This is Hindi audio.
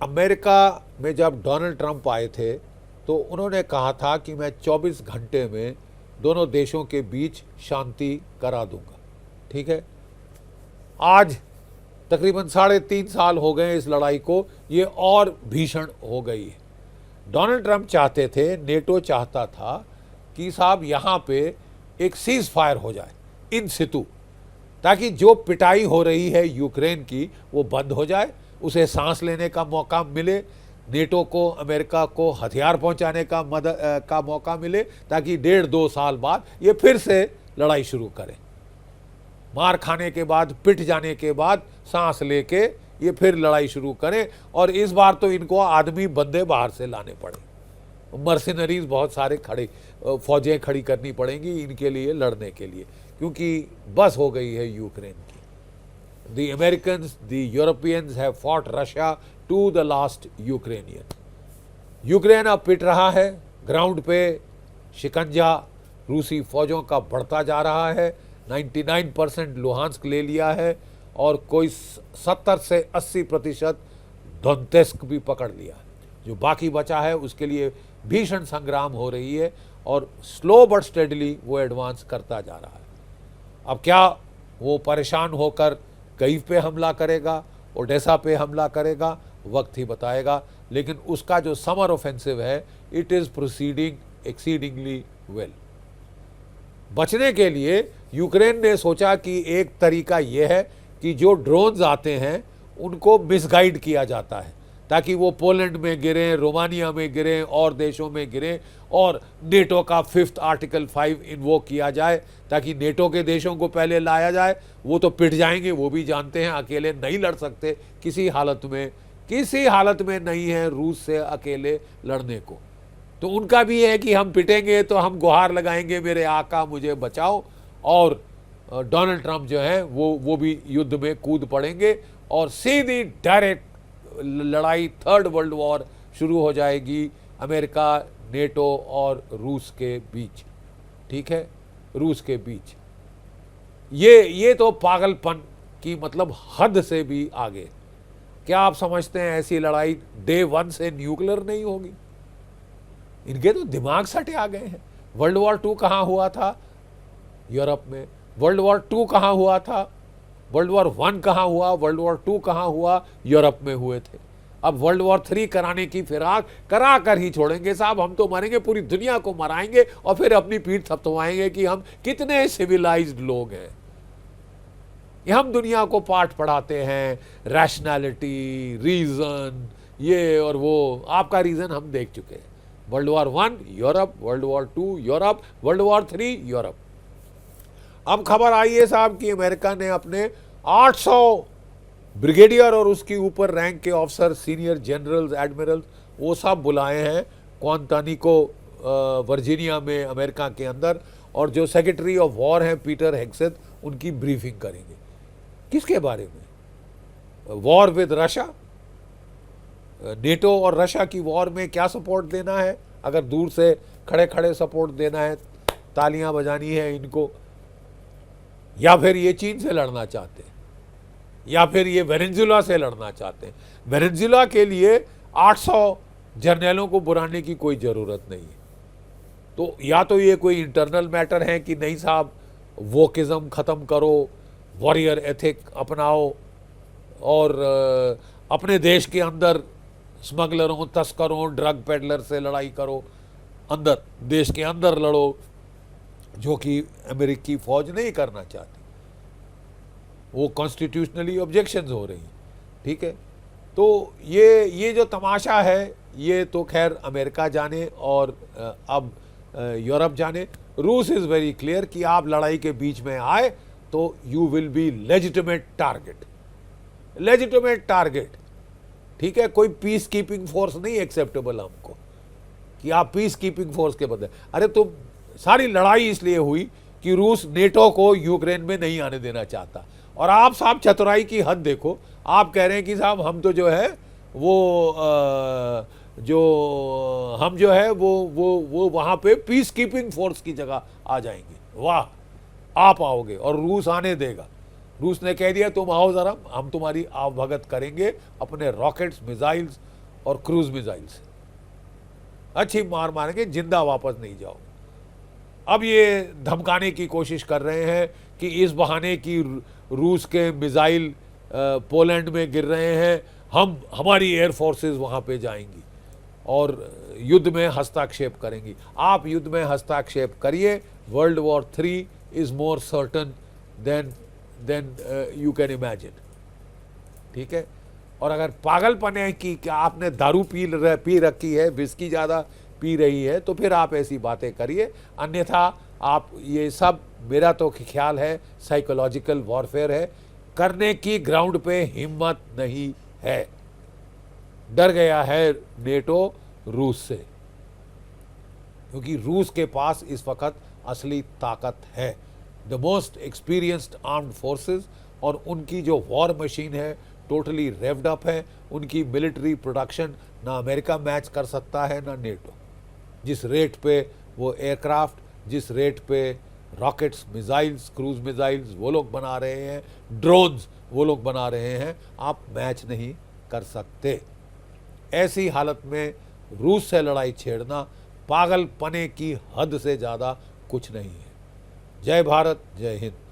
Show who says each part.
Speaker 1: अमेरिका में जब डोनाल्ड ट्रंप आए थे तो उन्होंने कहा था कि मैं 24 घंटे में दोनों देशों के बीच शांति करा दूंगा। ठीक है, आज तकरीबन 3.5 साल हो गए इस लड़ाई को, ये और भीषण हो गई है। डोनाल्ड ट्रंप चाहते थे, नेटो चाहता था कि साहब यहाँ पे एक सीज फायर हो जाए इन सितु, ताकि जो पिटाई हो रही है यूक्रेन की वो बंद हो जाए, उसे सांस लेने का मौका मिले, नेटो को, अमेरिका को हथियार पहुंचाने का मौका मिले, ताकि 1.5-2 साल बाद ये फिर से लड़ाई शुरू करें। मार खाने के बाद, पिट जाने के बाद सांस लेके ये फिर लड़ाई शुरू करें। और इस बार तो इनको आदमी बंदे बाहर से लाने पड़े, मर्सिनरीज बहुत सारे खड़े, फौजें खड़ी करनी पड़ेंगी इनके लिए लड़ने के लिए, क्योंकि बस हो गई है यूक्रेन की। The Americans, the Europeans have fought Russia to the last Ukrainian. Ukraine अब पिट रहा है, ग्राउंड पे शिकंजा रूसी फौजों का बढ़ता जा रहा है। 99% लुहांस्क ले लिया है और कोई 70 से 80% दोनेत्स्क भी पकड़ लिया है। जो बाकी बचा है उसके लिए भीषण संग्राम हो रही है और स्लो बट स्टेडली वो एडवांस करता जा रहा है। अब क्या वो परेशान होकर कीव पे हमला करेगा, ओडेसा पे हमला करेगा, वक्त ही बताएगा। लेकिन उसका जो समर ऑफेंसिव है, it is proceeding exceedingly well. बचने के लिए यूक्रेन ने सोचा कि एक तरीका ये है कि जो ड्रोन्स आते हैं उनको मिसगाइड किया जाता है, ताकि वो पोलैंड में गिरें, रोमानिया में गिरें और देशों में गिरें, और नेटो का 5th आर्टिकल 5 इन्वोक किया जाए, ताकि नेटो के देशों को पहले लाया जाए। वो तो पिट जाएंगे, वो भी जानते हैं अकेले नहीं लड़ सकते किसी हालत में नहीं है रूस से अकेले लड़ने को। तो उनका भी है कि हम पिटेंगे तो हम गुहार लगाएंगे, मेरे आका मुझे बचाओ। और डोनाल्ड ट्रंप जो है वो भी युद्ध में कूद पड़ेंगे और सीधी डायरेक्ट लड़ाई 3rd वर्ल्ड वॉर शुरू हो जाएगी अमेरिका, नेटो और रूस के बीच। ठीक है, रूस के बीच। ये तो पागलपन की मतलब हद से भी आगे। क्या आप समझते हैं ऐसी लड़ाई डे 1 से न्यूक्लियर नहीं होगी? इनके तो दिमाग सटे आ गए हैं। वर्ल्ड वॉर 2 कहाँ हुआ था? यूरोप में। वर्ल्ड वॉर 2 कहाँ हुआ था? वर्ल्ड वॉर 1 कहाँ हुआ? वर्ल्ड वॉर 2 कहाँ हुआ? यूरोप में हुए थे। अब वर्ल्ड वॉर 3 कराने की फिराक करा कर ही छोड़ेंगे साहब। हम तो मरेंगे, पूरी दुनिया को मराएंगे और फिर अपनी पीठ थपथपाएंगे कि हम कितने सिविलाइज्ड लोग हैं। हम दुनिया को पाठ पढ़ाते हैं, रैशनैलिटी, रीजन, ये और वो। आपका रीजन हम देख चुके हैं। World war 1 Europe, world war 2 Europe, world war 3 Europe. अब खबर आई है साहब कि अमेरिका ने अपने 800 ब्रिगेडियर और उसके ऊपर रैंक के ऑफिसर, सीनियर जनरल्स, एडमिरल्स, वो सब बुलाए हैं क्वांटानिको, वर्जीनिया में, अमेरिका के अंदर। और जो सेक्रेटरी ऑफ वॉर हैं पीटर हेग्सेथ, उनकी ब्रीफिंग करेंगे। किसके बारे में? War with Russia. नेटो और रशिया की वॉर में क्या सपोर्ट देना है? अगर दूर से खड़े खड़े सपोर्ट देना है, तालियां बजानी है इनको, या फिर ये चीन से लड़ना चाहते हैं, या फिर ये वेनेजुएला से लड़ना चाहते हैं। वेनेजुएला के लिए 800 जर्नलों को बुलाने की कोई ज़रूरत नहीं है। तो या तो ये कोई इंटरनल मैटर है कि नहीं साहब, वोकिज्म ख़त्म करो, वॉरियर एथिक अपनाओ और अपने देश के अंदर स्मगलरों, तस्करों, ड्रग पेडलर से लड़ाई करो, अंदर देश के अंदर लड़ो, जो कि अमेरिकी फ़ौज नहीं करना चाहती। वो कॉन्स्टिट्यूशनली ऑब्जेक्शंस हो रही। ठीक है, तो ये जो तमाशा है, ये तो खैर अमेरिका जाने और अब यूरोप जाने। रूस इज़ वेरी क्लियर कि आप लड़ाई के बीच में आए तो you will be legitimate target. ठीक है, कोई पीस कीपिंग फोर्स नहीं एक्सेप्टेबल हमको कि आप पीस कीपिंग फोर्स के बदले। अरे तो सारी लड़ाई इसलिए हुई कि रूस नेटो को यूक्रेन में नहीं आने देना चाहता। और आप साहब चतुराई की हद देखो, आप कह रहे हैं कि साहब हम तो जो है वो वहाँ पे पीस कीपिंग फोर्स की जगह आ जाएंगे। वाह, आप आओगे और रूस आने देगा? रूस ने कह दिया तुम आओ ज़रा, हम तुम्हारी आवभगत करेंगे अपने रॉकेट्स, मिसाइल्स और क्रूज मिसाइल से अच्छी मार मारेंगे, जिंदा वापस नहीं जाओ। अब ये धमकाने की कोशिश कर रहे हैं कि इस बहाने कि रूस के मिसाइल पोलैंड में गिर रहे हैं, हमारी एयर फोर्सेस वहाँ पे जाएंगी और युद्ध में हस्तक्षेप करेंगी। आप युद्ध में हस्तक्षेप करिए, world war 3 is more certain than you can imagine. ठीक है। और अगर पागलपन है कि आपने दारू पी रखी है, विस्की ज़्यादा पी रही है, तो फिर आप ऐसी बातें करिए, अन्यथा आप ये सब, मेरा तो ख्याल है साइकोलॉजिकल वॉरफेयर है, करने की ग्राउंड पे हिम्मत नहीं है। डर गया है नेटो रूस से, क्योंकि रूस के पास इस वक्त असली ताकत है, the most experienced armed forces, और उनकी जो वॉर मशीन है टोटली रेव्ड अप है। उनकी मिलिट्री प्रोडक्शन ना अमेरिका मैच कर सकता है ना नेटो। जिस रेट पे वो एयरक्राफ्ट, जिस रेट पे रॉकेट्स, मिसाइल्स, क्रूज मिसाइल्स वो लोग बना रहे हैं, ड्रोन्स वो लोग बना रहे हैं, आप मैच नहीं कर सकते। ऐसी हालत में रूस से लड़ाई छेड़ना पागलपने की हद से ज़्यादा कुछ नहीं है। जय भारत, जय हिंद।